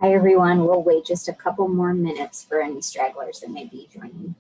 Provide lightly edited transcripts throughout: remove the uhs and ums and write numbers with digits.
Hi, everyone. We'll wait just a couple more minutes for any stragglers that may be joining.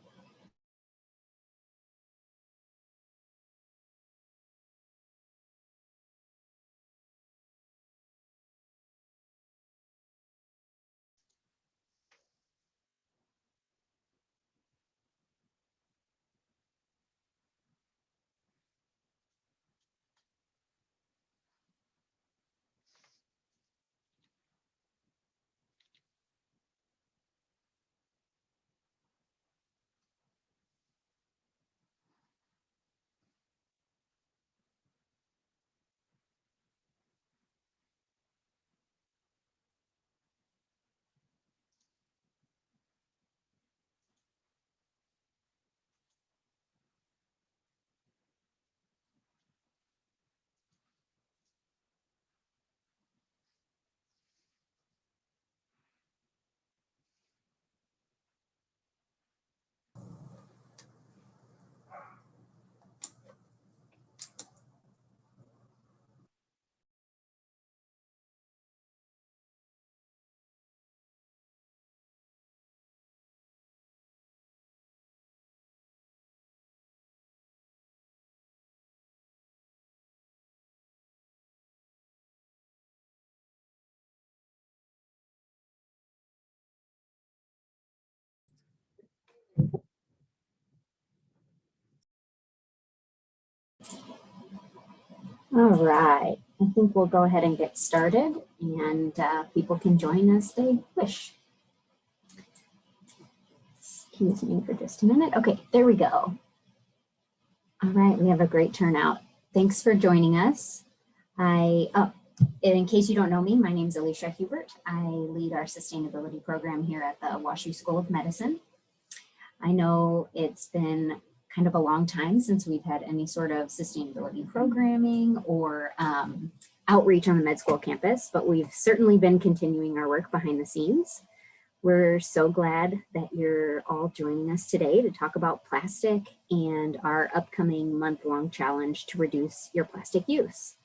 All right, I think we'll go ahead and get started, and people can join as they wish. Excuse me for just a minute. Okay, there we go. All right, we have a great turnout. Thanks for joining us. In case you don't know me, my name is Alicia Hubert. I lead our sustainability program here at the WashU School of Medicine. I know it's been kind of a long time since we've had any sort of sustainability programming or outreach on the med school campus, but we've certainly been continuing our work behind the scenes. We're so glad that you're all joining us today to talk about plastic and our upcoming month-long challenge to reduce your plastic use.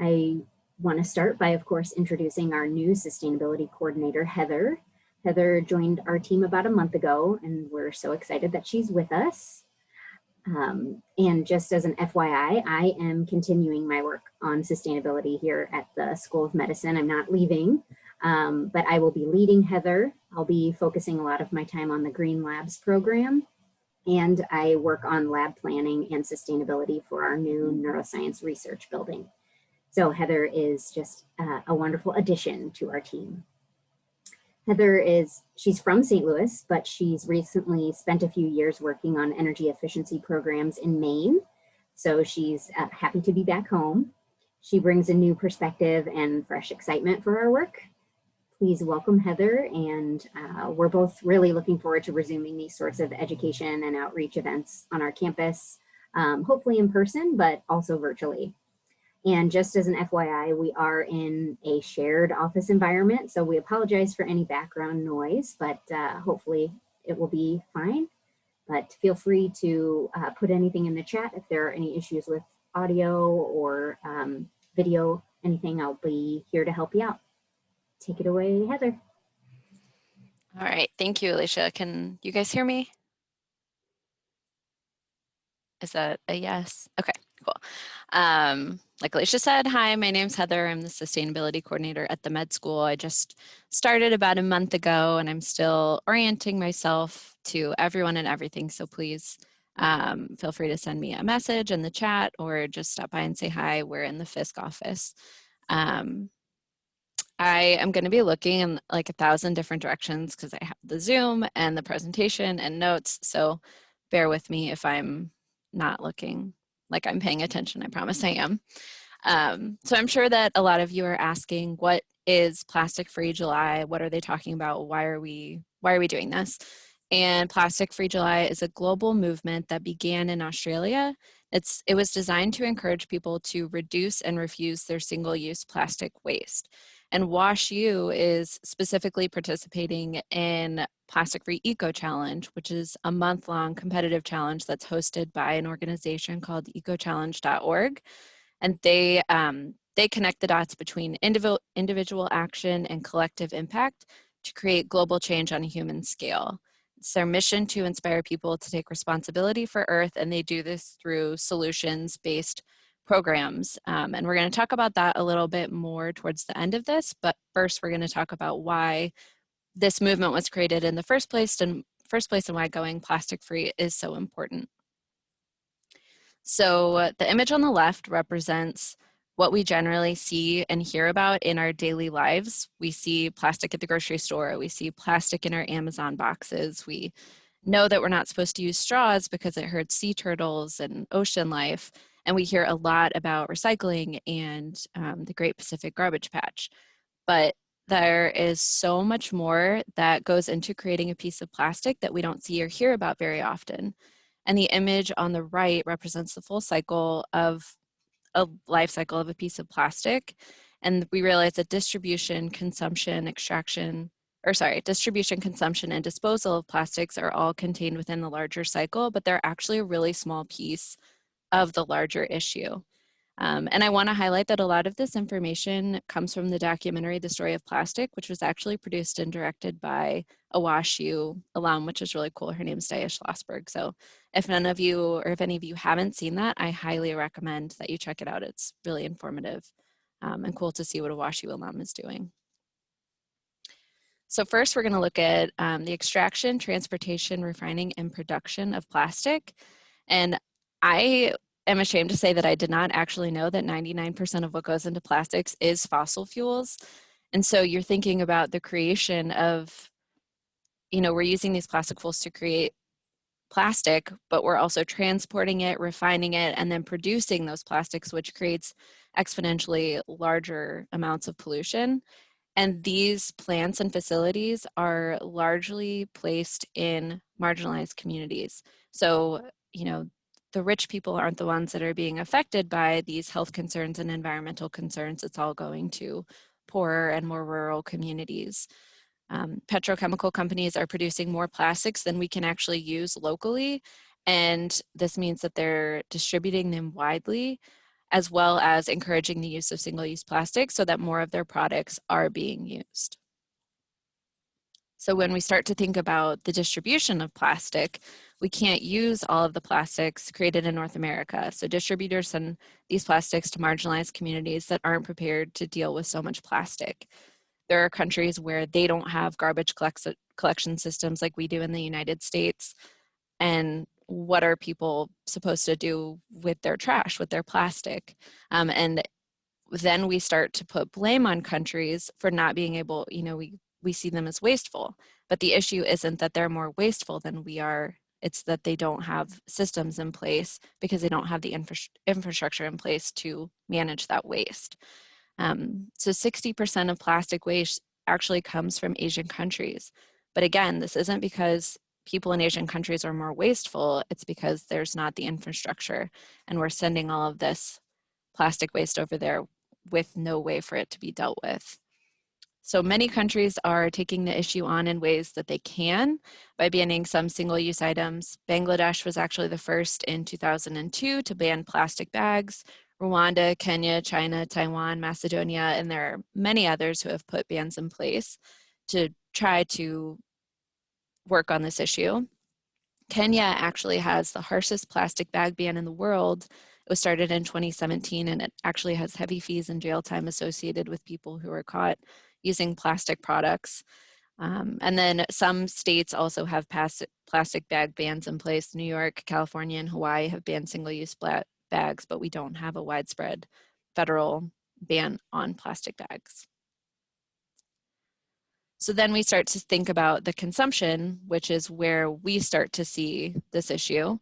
I want to start by, of course, introducing our new sustainability coordinator, Heather. Heather joined our team about a month ago, and we're so excited that she's with us. And just as an FYI, I am continuing my work on sustainability here at the School of Medicine. I'm not leaving, but I will be leading Heather. I'll be focusing a lot of my time on the Green Labs program, and I work on lab planning and sustainability for our new neuroscience research building. So Heather is just a wonderful addition to our team. Heather she's from St. Louis, but she's recently spent a few years working on energy efficiency programs in Maine. So she's happy to be back home. She brings a new perspective and fresh excitement for our work. Please welcome Heather, and we're both really looking forward to resuming these sorts of education and outreach events on our campus, hopefully in person, but also virtually. And just as an FYI, we are in a shared office environment, so we apologize for any background noise, but hopefully it will be fine. But feel free to put anything in the chat if there are any issues with audio or video, anything. I'll be here to help you out. Take it away, Heather. All right, thank you, Alicia. Can you guys hear me? Is that a yes? Okay, cool. Like Alicia said, hi, my name's Heather. I'm the sustainability coordinator at the med school. I just started about a month ago, and I'm still orienting myself to everyone and everything. So please feel free to send me a message in the chat or just stop by and say hi. We're in the FISC office. I am going to be looking in like 1,000 different directions because I have the Zoom and the presentation and notes. So bear with me if I'm not looking like I'm paying attention. I promise I am. So I'm sure that a lot of you are asking, what is Plastic Free July? What are they talking about? Why are we doing this? And Plastic Free July is a global movement that began in Australia. It was designed to encourage people to reduce and refuse their single-use plastic waste. And WashU is specifically participating in Plastic Free Ecochallenge, which is a month-long competitive challenge that's hosted by an organization called ecochallenge.org. And they they connect the dots between individual action and collective impact to create global change on a human scale. It's their mission to inspire people to take responsibility for Earth, and they do this through solutions-based programs. And we're going to talk about that a little bit more towards the end of this, but first we're going to talk about why this movement was created in the first place and why going plastic free is so important. So the image on the left represents what we generally see and hear about in our daily lives. We see plastic at the grocery store. We see plastic in our Amazon boxes. We know that we're not supposed to use straws because it hurts sea turtles and ocean life. And we hear a lot about recycling and the Great Pacific Garbage Patch. But there is so much more that goes into creating a piece of plastic that we don't see or hear about very often. And the image on the right represents the full cycle of a life cycle of a piece of plastic. And we realize that distribution, consumption, consumption, and disposal of plastics are all contained within the larger cycle, but they're actually a really small piece of the larger issue. And I want to highlight that a lot of this information comes from the documentary, The Story of Plastic, which was actually produced and directed by a WashU alum, which is really cool. Her name's Dia Schlossberg. So if none of you, or if any of you haven't seen that, I highly recommend that you check it out. It's really informative and cool to see what a WashU alum is doing. So first, we're going to look at the extraction, transportation, refining, and production of plastic. And I am ashamed to say that I did not actually know that 99% of what goes into plastics is fossil fuels. And so you're thinking about the creation of, we're using these plastic fuels to create plastic, but we're also transporting it, refining it, and then producing those plastics, which creates exponentially larger amounts of pollution. And these plants and facilities are largely placed in marginalized communities. So, the rich people aren't the ones that are being affected by these health concerns and environmental concerns. It's all going to poorer and more rural communities. Petrochemical companies are producing more plastics than we can actually use locally. And this means that they're distributing them widely, as well as encouraging the use of single-use plastic so that more of their products are being used. So when we start to think about the distribution of plastic, we can't use all of the plastics created in North America. So distributors send these plastics to marginalized communities that aren't prepared to deal with so much plastic. There are countries where they don't have garbage collection systems like we do in the United States. And what are people supposed to do with their trash, with their plastic? And then we start to put blame on countries for not being able, we see them as wasteful. But the issue isn't that they're more wasteful than we are. It's that they don't have systems in place because they don't have the infrastructure in place to manage that waste. So 60% of plastic waste actually comes from Asian countries. But again, this isn't because people in Asian countries are more wasteful, it's because there's not the infrastructure and we're sending all of this plastic waste over there with no way for it to be dealt with. So many countries are taking the issue on in ways that they can by banning some single-use items. Bangladesh was actually the first in 2002 to ban plastic bags. Rwanda, Kenya, China, Taiwan, Macedonia, and there are many others who have put bans in place to try to work on this issue. Kenya actually has the harshest plastic bag ban in the world. It was started in 2017, and it actually has heavy fees and jail time associated with people who are caught using plastic products. And then some states also have plastic bag bans in place. New York, California, and Hawaii have banned single-use bags, but we don't have a widespread federal ban on plastic bags. So then we start to think about the consumption, which is where we start to see this issue.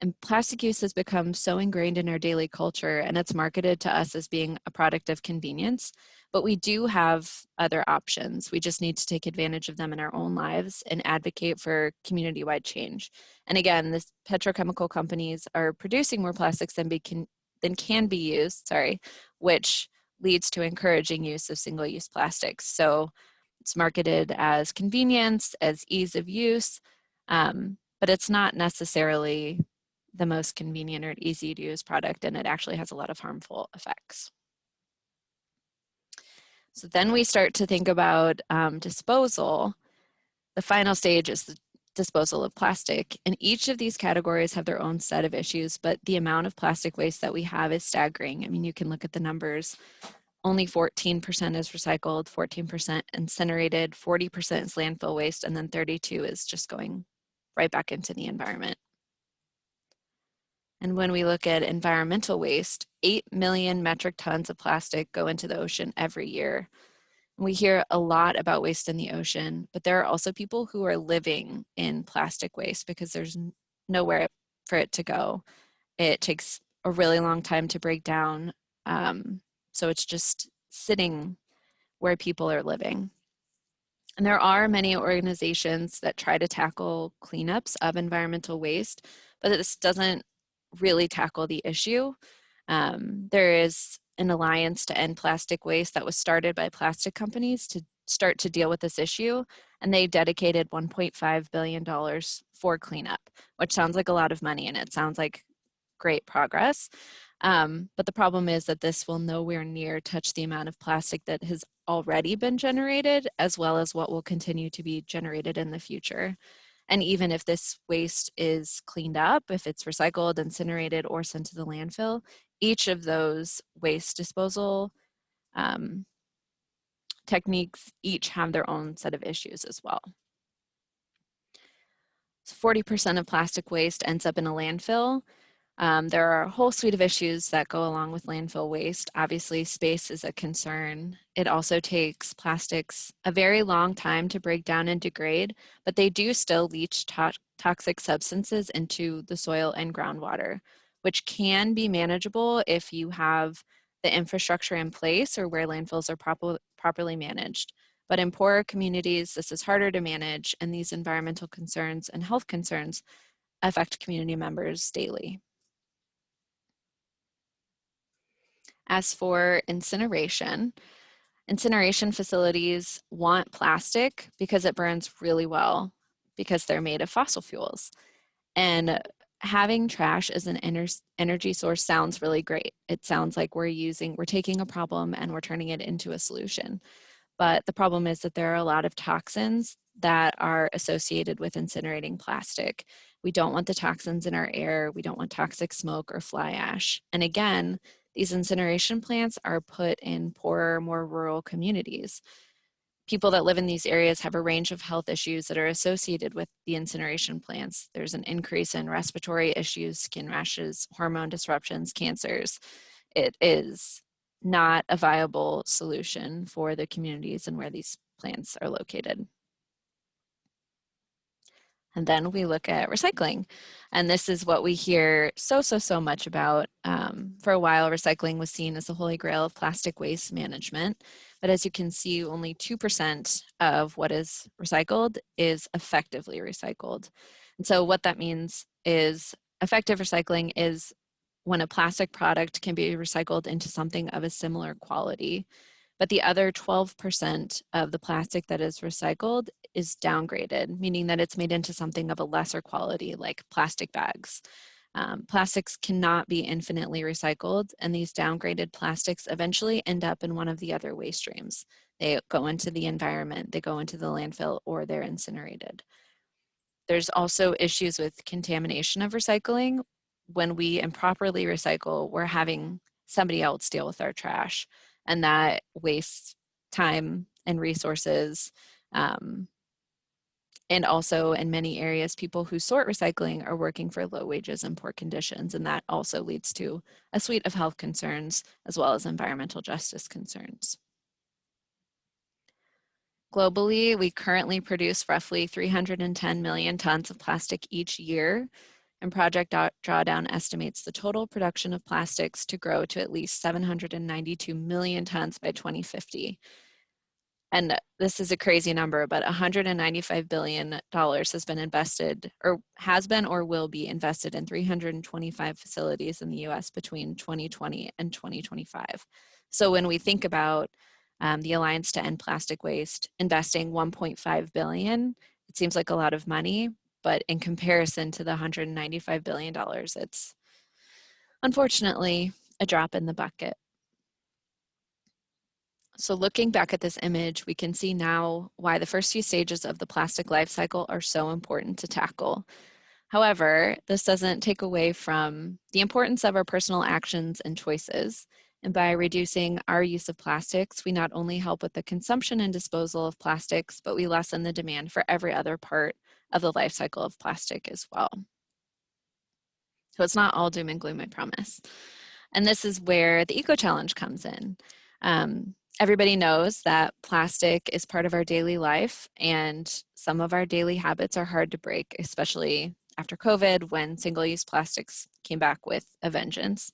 And plastic use has become so ingrained in our daily culture, and it's marketed to us as being a product of convenience. But we do have other options. We just need to take advantage of them in our own lives and advocate for community-wide change. And again, this petrochemical companies are producing more plastics than can be used, which leads to encouraging use of single-use plastics. So it's marketed as convenience, as ease of use, but it's not necessarily the most convenient or easy to use product, and it actually has a lot of harmful effects. So then we start to think about disposal. The final stage is the disposal of plastic. And each of these categories have their own set of issues, but the amount of plastic waste that we have is staggering. I mean, you can look at the numbers. Only 14% is recycled, 14% incinerated, 40% is landfill waste, and then 32 is just going right back into the environment. And when we look at environmental waste, 8 million metric tons of plastic go into the ocean every year. We hear a lot about waste in the ocean, but there are also people who are living in plastic waste because there's nowhere for it to go. It takes a really long time to break down. So it's just sitting where people are living. And there are many organizations that try to tackle cleanups of environmental waste, but this doesn't really tackle the issue. There is an alliance to end plastic waste that was started by plastic companies to start to deal with this issue, and they dedicated $1.5 billion for cleanup, which sounds like a lot of money, and it sounds like great progress. But the problem is that this will nowhere near touch the amount of plastic that has already been generated, as well as what will continue to be generated in the future. And even if this waste is cleaned up, if it's recycled, incinerated, or sent to the landfill, each of those waste disposal techniques each have their own set of issues as well. So 40% of plastic waste ends up in a landfill. There are a whole suite of issues that go along with landfill waste. Obviously, space is a concern. It also takes plastics a very long time to break down and degrade, but they do still leach toxic substances into the soil and groundwater, which can be manageable if you have the infrastructure in place or where landfills are properly managed. But in poorer communities, this is harder to manage, and these environmental concerns and health concerns affect community members daily. As for incineration facilities want plastic because it burns really well because they're made of fossil fuels. And having trash as an energy source sounds really great. It sounds like we're taking a problem and we're turning it into a solution. But the problem is that there are a lot of toxins that are associated with incinerating plastic. We don't want the toxins in our air. We don't want toxic smoke or fly ash. And again, these incineration plants are put in poorer, more rural communities. People that live in these areas have a range of health issues that are associated with the incineration plants. There's an increase in respiratory issues, skin rashes, hormone disruptions, cancers. It is not a viable solution for the communities and where these plants are located. And then we look at recycling. And this is what we hear so much about. For a while, recycling was seen as the holy grail of plastic waste management. But as you can see, only 2% of what is recycled is effectively recycled. And so what that means is effective recycling is when a plastic product can be recycled into something of a similar quality. But the other 12% of the plastic that is recycled is downgraded, meaning that it's made into something of a lesser quality, like plastic bags. Plastics cannot be infinitely recycled, and these downgraded plastics eventually end up in one of the other waste streams. They go into the environment, they go into the landfill, or they're incinerated. There's also issues with contamination of recycling. When we improperly recycle, we're having somebody else deal with our trash, and that wastes time and resources. And also in many areas, people who sort recycling are working for low wages and poor conditions, and that also leads to a suite of health concerns as well as environmental justice concerns. Globally, we currently produce roughly 310 million tons of plastic each year, and Project Drawdown estimates the total production of plastics to grow to at least 792 million tons by 2050. And this is a crazy number, but $195 billion has been invested, or has been or will be invested in 325 facilities in the US between 2020 and 2025. So when we think about the Alliance to End Plastic Waste investing $1.5 billion, it seems like a lot of money, but in comparison to the $195 billion, it's unfortunately a drop in the bucket. So looking back at this image, we can see now why the first few stages of the plastic life cycle are so important to tackle. However, this doesn't take away from the importance of our personal actions and choices. And by reducing our use of plastics, we not only help with the consumption and disposal of plastics, but we lessen the demand for every other part of the life cycle of plastic as well. So it's not all doom and gloom, I promise. And this is where the Eco Challenge comes in. Everybody knows that plastic is part of our daily life, and some of our daily habits are hard to break, especially after COVID when single-use plastics came back with a vengeance.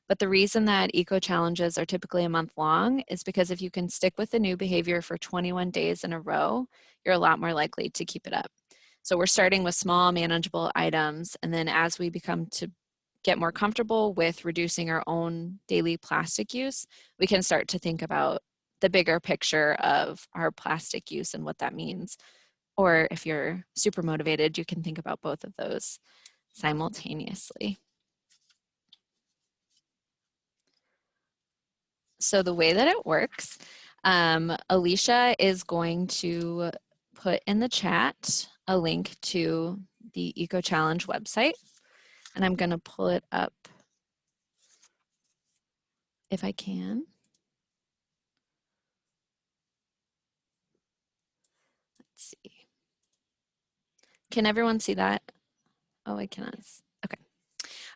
But the reason that Eco Challenges are typically a month long is because if you can stick with the new behavior for 21 days in a row, you're a lot more likely to keep it up. So we're starting with small, manageable items, and then as we become to get more comfortable with reducing our own daily plastic use, we can start to think about the bigger picture of our plastic use and what that means. Or if you're super motivated, you can think about both of those simultaneously. So the way that it works, Alicia is going to put in the chat a link to the Eco Challenge website, and I'm going to pull it up if I can. Let's see. Can everyone see that? Oh, I cannot. Okay.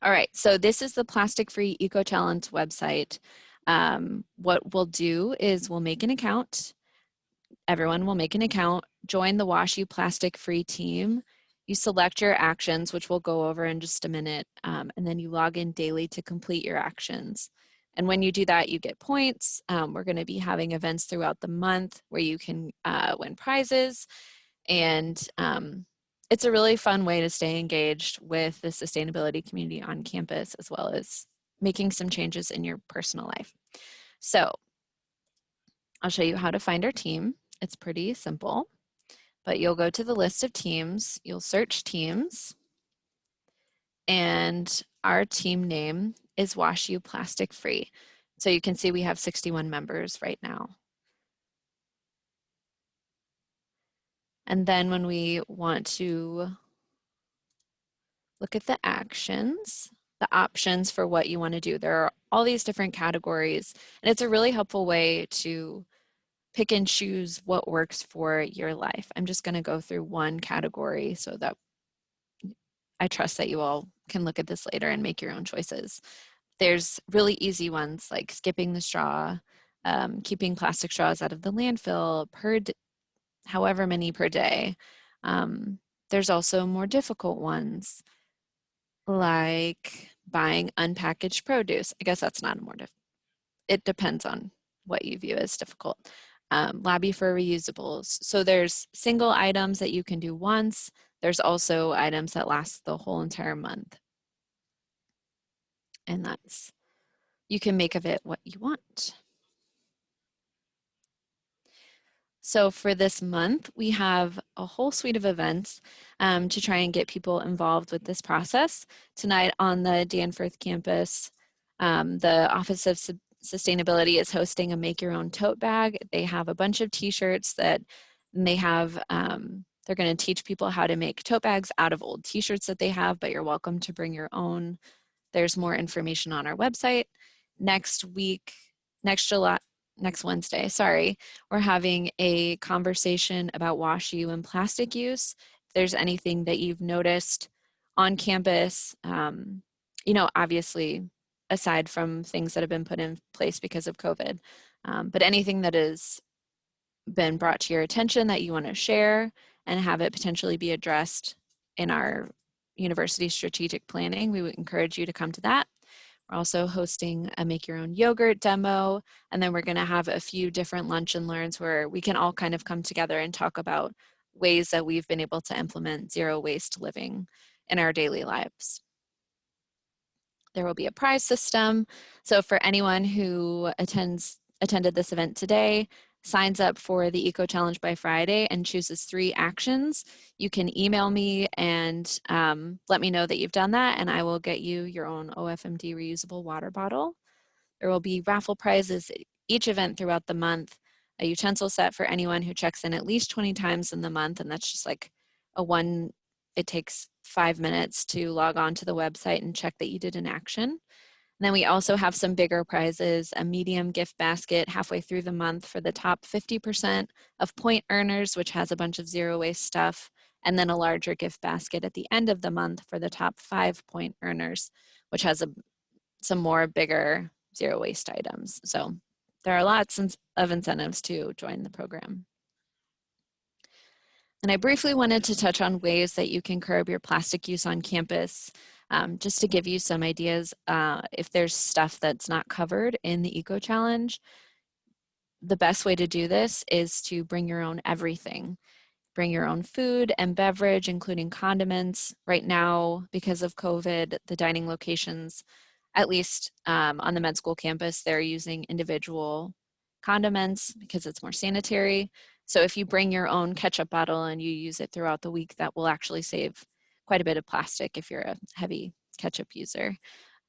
All right. So this is the Plastic Free Ecochallenge website. What we'll do is we'll make an account. Everyone will make an account, join the WashU Plastic Free team. You select your actions, which we'll go over in just a minute, and then you log in daily to complete your actions. And when you do that, you get points. We're going to be having events throughout the month where you can win prizes. And it's a really fun way to stay engaged with the sustainability community on campus, as well as making some changes in your personal life. So I'll show you how to find our team. It's pretty simple, but you'll go to the list of teams, you'll search teams, and our team name is WashU Plastic Free. So you can see we have 61 members right now. And then when we want to look at the actions, the options for what you want to do, there are all these different categories, and it's a really helpful way to pick and choose what works for your life. I'm just going to go through one category so that I trust that you all can look at this later and make your own choices. There's really easy ones like skipping the straw, keeping plastic straws out of the landfill however many per day. There's also more difficult ones like buying unpackaged produce. I guess that's not more difficult. It depends on what you view as difficult. Lobby for reusables. So there's single items that you can do once. There's also items that last the whole entire month. And you can make of it what you want. So for this month, we have a whole suite of events to try and get people involved with this process. Tonight on the Danforth campus, the Office of Sustainability is hosting a make your own tote bag. They have a bunch of t-shirts that they have, they're going to teach people how to make tote bags out of old t-shirts that they have, but you're welcome to bring your own. There's more information on our website. Next Wednesday, we're having a conversation about WashU and plastic use. If there's anything that you've noticed on campus, obviously aside from things that have been put in place because of COVID, but anything that has been brought to your attention that you want to share and have it potentially be addressed in our university strategic planning, we would encourage you to come to that. We're also hosting a make your own yogurt demo, and then we're going to have a few different lunch and learns where we can all kind of come together and talk about ways that we've been able to implement zero waste living in our daily lives. There will be a prize system. So for anyone who attended this event today, signs up for the Eco Challenge by Friday and chooses 3 actions, you can email me and let me know that you've done that, and I will get you your own OFMD reusable water bottle. There will be raffle prizes each event throughout the month, a utensil set for anyone who checks in at least 20 times in the month, and that's just like it takes 5 minutes to log on to the website and check that you did an action. And then we also have some bigger prizes, a medium gift basket halfway through the month for the top 50% of point earners, which has a bunch of zero waste stuff, and then a larger gift basket at the end of the month for the top 5 point earners, which has some more bigger zero waste items. So there are lots of incentives to join the program. And I briefly wanted to touch on ways that you can curb your plastic use on campus, just to give you some ideas. If there's stuff that's not covered in the Eco Challenge, the best way to do this is to bring your own everything. Bring your own food and beverage, including condiments. Right now, because of COVID, the dining locations, at least on the med school campus, they're using individual condiments because it's more sanitary. So if you bring your own ketchup bottle and you use it throughout the week, that will actually save quite a bit of plastic if you're a heavy ketchup user.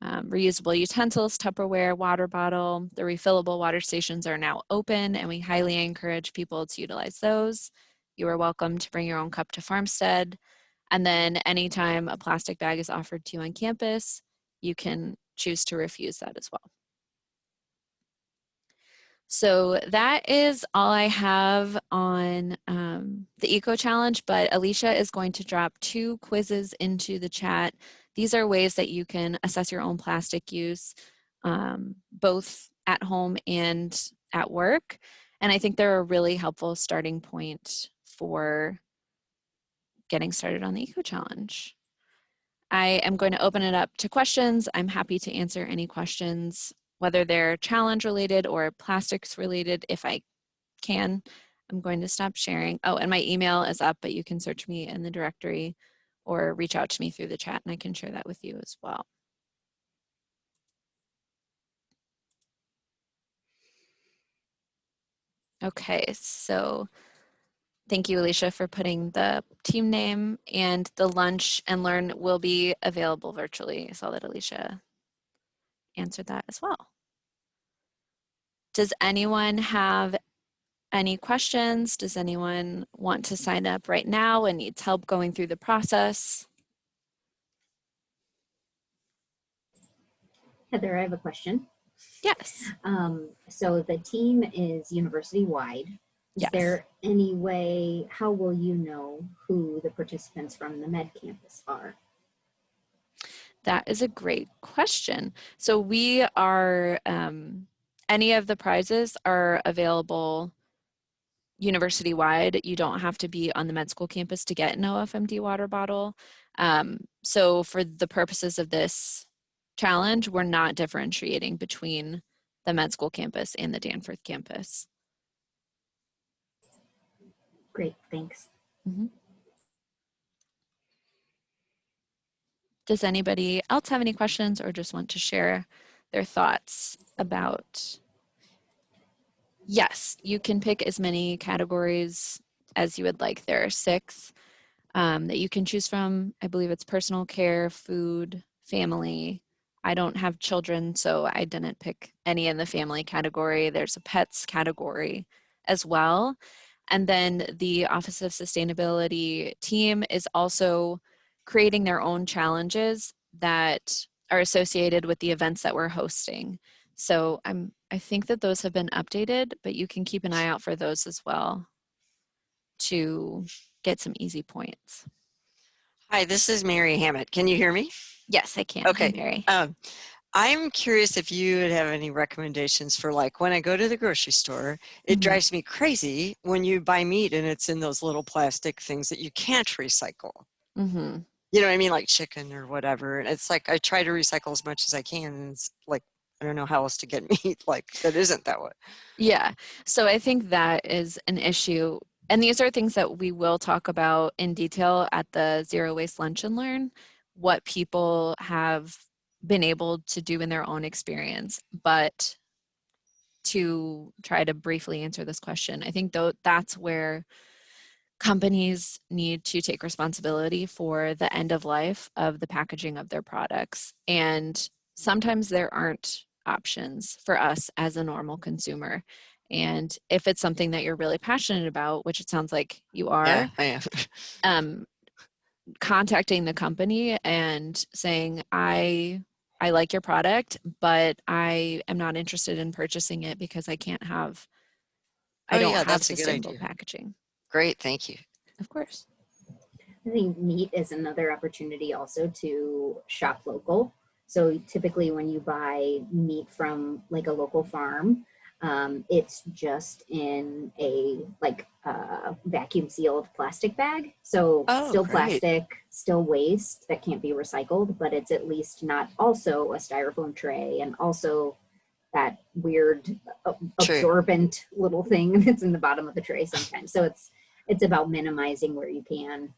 Reusable utensils, Tupperware, water bottle. The refillable water stations are now open, and we highly encourage people to utilize those. You are welcome to bring your own cup to Farmstead. And then anytime a plastic bag is offered to you on campus, you can choose to refuse that as well. So that is all I have on the Eco Challenge, but Alicia is going to drop 2 quizzes into the chat. These are ways that you can assess your own plastic use, both at home and at work. And I think they're a really helpful starting point for getting started on the Eco Challenge. I am going to open it up to questions. I'm happy to answer any questions, whether they're challenge related or plastics related. If I can, I'm going to stop sharing. Oh, and my email is up, but you can search me in the directory or reach out to me through the chat and I can share that with you as well. Okay, so thank you, Alicia, for putting the team name, and the lunch and learn will be available virtually. I saw that Alicia answered that as well. Does anyone have any questions? Does anyone want to sign up right now and needs help going through the process? Heather, I have a question. Yes. So the team is university-wide. Is Yes. there any way, how will you know who the participants from the med campus are? That is a great question. So we are, any of the prizes are available university-wide. You don't have to be on the med school campus to get an OFMD water bottle. So for the purposes of this challenge, we're not differentiating between the med school campus and the Danforth campus. Great, thanks. Mm-hmm. Does anybody else have any questions or just want to share their thoughts about? Yes, you can pick as many categories as you would like. There are 6 that you can choose from. I believe it's personal care, food, family. I don't have children, so I didn't pick any in the family category. There's a pets category as well. And then the Office of Sustainability team is also creating their own challenges that are associated with the events that we're hosting. So I think that those have been updated, but you can keep an eye out for those as well to get some easy points. Hi, this is Mary Hammett. Can you hear me? Yes, I can. Okay. Hi, Mary. I'm curious if you would have any recommendations for, like, when I go to the grocery store, it drives me crazy when you buy meat and it's in those little plastic things that you can't recycle. Mm-hmm. You know what I mean? Like chicken or whatever. And it's like, I try to recycle as much as I can. And it's like, I don't know how else to get meat like that isn't that way. Yeah, so I think that is an issue. And these are things that we will talk about in detail at the Zero Waste Lunch and Learn, what people have been able to do in their own experience. But to try to briefly answer this question, I think that's where companies need to take responsibility for the end of life of the packaging of their products. And sometimes there aren't options for us as a normal consumer. And if it's something that you're really passionate about, which it sounds like you Yeah, are, I am. contacting the company and saying, I like your product, but I am not interested in purchasing it because I can't have, I Oh don't yeah, have that's a good sustainable idea. packaging. Great, thank you. Of course. I think meat is another opportunity also to shop local. So typically when you buy meat from like a local farm, it's just in a vacuum sealed plastic bag. So Oh, still great. plastic, still waste that can't be recycled, but it's at least not also a styrofoam tray and also that weird True. absorbent little thing that's in the bottom of the tray sometimes. So it's about minimizing where you can.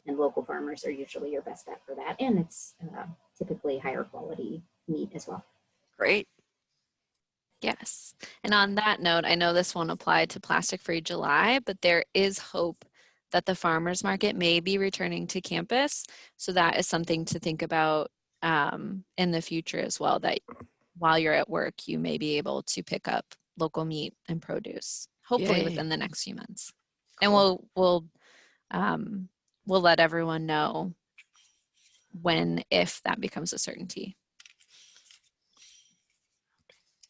And local farmers are usually your best bet for that. And it's typically higher quality meat as well. Great. Yes. And on that note, I know this won't apply to Plastic Free July, but there is hope that the farmers market may be returning to campus. So that is something to think about in the future as well, that while you're at work, you may be able to pick up local meat and produce, hopefully Yay. within the next few months. Cool. And we'll let everyone know if that becomes a certainty.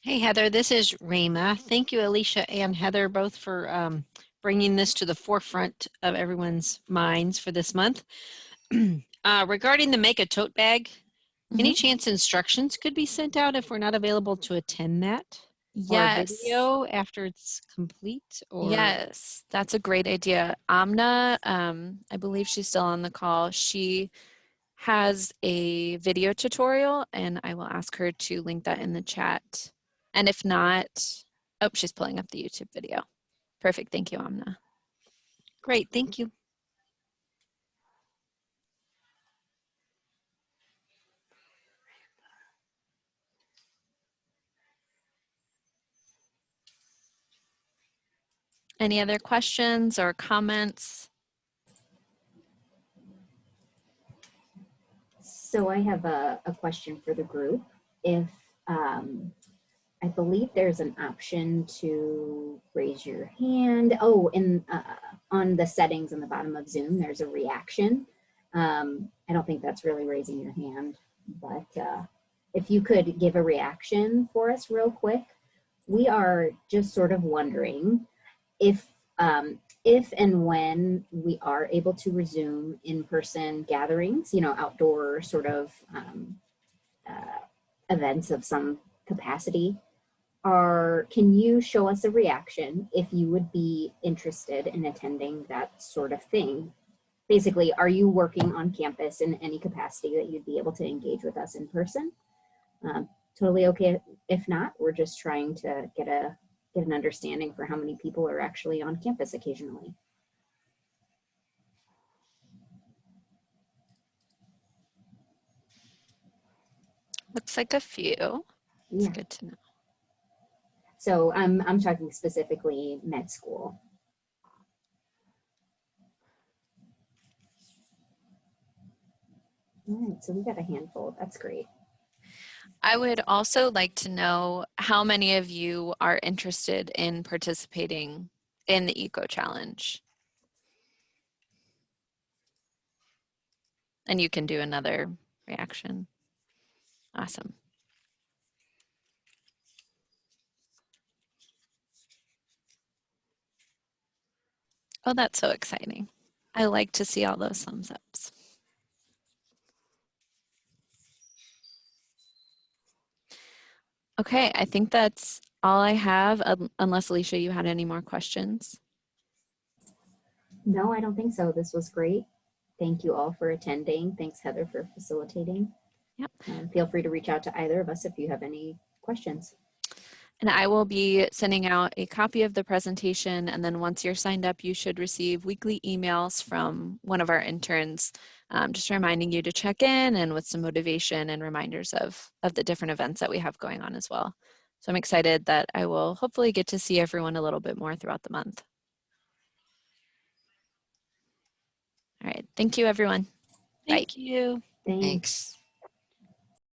Hey, Heather, this is Rima. Thank you, Alicia and Heather, both for bringing this to the forefront of everyone's minds for this month. Regarding the Make a Tote Bag, any chance instructions could be sent out if we're not available to attend that? Yes. Or video after it's complete? Or... Yes, that's a great idea. Amna, I believe she's still on the call. She has a video tutorial, and I will ask her to link that in the chat. And if not, oh, she's pulling up the YouTube video. Perfect. Thank you, Amna. Great. Thank you. Any other questions or comments? So I have a question for the group. If I believe there's an option to raise your hand. Oh, and on the settings on the bottom of Zoom, there's a reaction. I don't think that's really raising your hand, but if you could give a reaction for us real quick. We are just sort of wondering if and when we are able to resume in-person gatherings, you know, outdoor sort of events of some capacity, can you show us a reaction if you would be interested in attending that sort of thing? Basically, are you working on campus in any capacity that you'd be able to engage with us in person? Totally okay if not. We're just trying to get an understanding for how many people are actually on campus occasionally. Looks like a few. It's good to know. So I'm talking specifically med school. All right, so we got a handful. That's great. I would also like to know how many of you are interested in participating in the Ecochallenge. And you can do another reaction. Awesome. Oh, that's so exciting. I like to see all those thumbs ups. Okay, I think that's all I have, unless Alicia, you had any more questions. No, I don't think so. This was great. Thank you all for attending. Thanks, Heather, for facilitating. Yep. Feel free to reach out to either of us if you have any questions. And I will be sending out a copy of the presentation, and then once you're signed up, you should receive weekly emails from one of our interns, just reminding you to check in and with some motivation and reminders of the different events that we have going on as well. So I'm excited that I will hopefully get to see everyone a little bit more throughout the month. All right, thank you, everyone. Thank you. Thanks. Thanks.